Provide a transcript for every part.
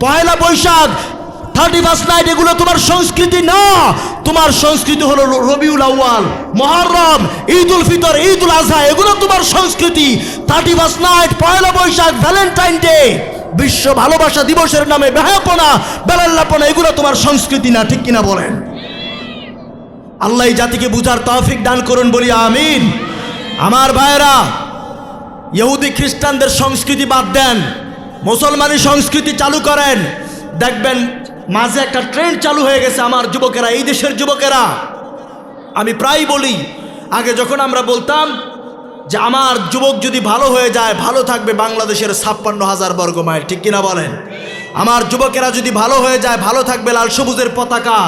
পয়লা Boishakh, 31 night এগুলো তোমার সংস্কৃতি না। তোমার সংস্কৃতি হলো রবিউল আউয়াল, মুহররম, ঈদুল ফিতর, ঈদুল আজহা, এগুলো তোমার সংস্কৃতি। 31 নাইট, পয়লা বৈশাখ, ভ্যালেন্টাইন ডে, বিশ্ব ভালোবাসা দিবসের নামে বেহায়াপনা, বেলাল্লাপনা, এগুলো তোমার সংস্কৃতি না। ঠিক কিনা বলেন? আল্লাহ এই জাতিকে বুঝার তৌফিক দান করুন, বলি আমিন। আমার ভাইরা, ইহুদি খ্রিস্টানদের সংস্কৃতি বাদ দেন, মুসলমানি সংস্কৃতি চালু করেন। দেখবেন মাঝে একটা ট্রেন্ড চালু হয়ে গেছে। আমার যুবকেরা, এই দেশের যুবকেরা, আমি প্রায় বলি, আগে যখন আমরা বলতাম যে আমার যুবক যদি ভালো হয়ে যায়, ভালো থাকবে বাংলাদেশের 56,000 বর্গ মাইল। ঠিক কিনা বলেন? আমার যুবকেরা যদি ভালো হয়ে যায়, ভালো থাকবে লাল সবুজের পতাকা।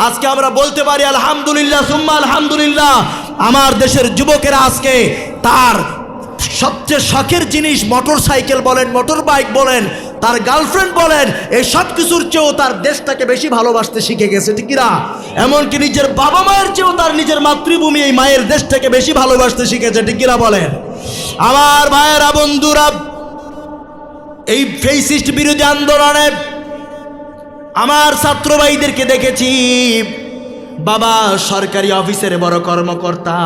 আজকে আমরা বলতে পারি আলহামদুলিল্লাহ, সুম্মা আলহামদুলিল্লাহ, আমার দেশের যুবকেরা আজকে তার সবচেয়ে শখের জিনিস, মোটর সাইকেল বলেন, মোটর বাইক বলেন, তার গার্লফ্রেন্ড বলেন, এই সব কিছুর চেয়েও তার দেশটাকে বেশি ভালোবাসতে শিখে গেছে। ঠিক কিনা? এমনকি নিজের বাবা মায়ের চেয়েও তার নিজের মাতৃভূমি, এই মায়ের দেশটাকে বেশি ভালোবাসতে শিখেছে। ঠিক কিনা বলেন? আমার ভাইয়েরা, বন্ধুরা, এই ফেসিস্ট বিরোধী আন্দোলনে আমার ছাত্র ভাইদেরকে দেখেছি, বাবা সরকারি অফিসের বড় কর্মকর্তা,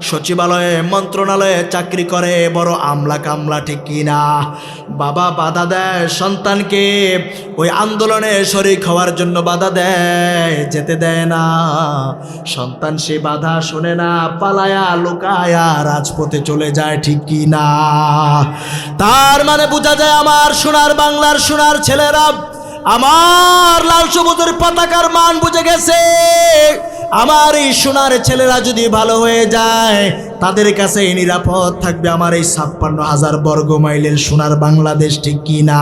সচিবালয়ে, মন্ত্রণালয়ে চাকরি করে, বড় আমলা কামলা। ঠিক কিনা? বাবা বাধা দেয় সন্তানকে, ওই আন্দোলনে শরীক হওয়ার জন্য বাধা দেয়, যেতে দেয় না। সন্তান সে বাধা শোনে না, পালায়া লুকায়া রাজপথে চলে যায়। ঠিক কিনা? তার মানে বোঝা যায় আমার সোনার বাংলার সোনার ছেলেরা আমার লাল সবুজের পতাকার মান বুঝে গেছে। আমার এই সোনার ছেলেরা যদি ভালো হয়ে যায়, তাদের কাছে নিরাপদ থাকবে আমার এই 56,000 বর্গ মাইলের সোনার বাংলাদেশ। ঠিক কিনা?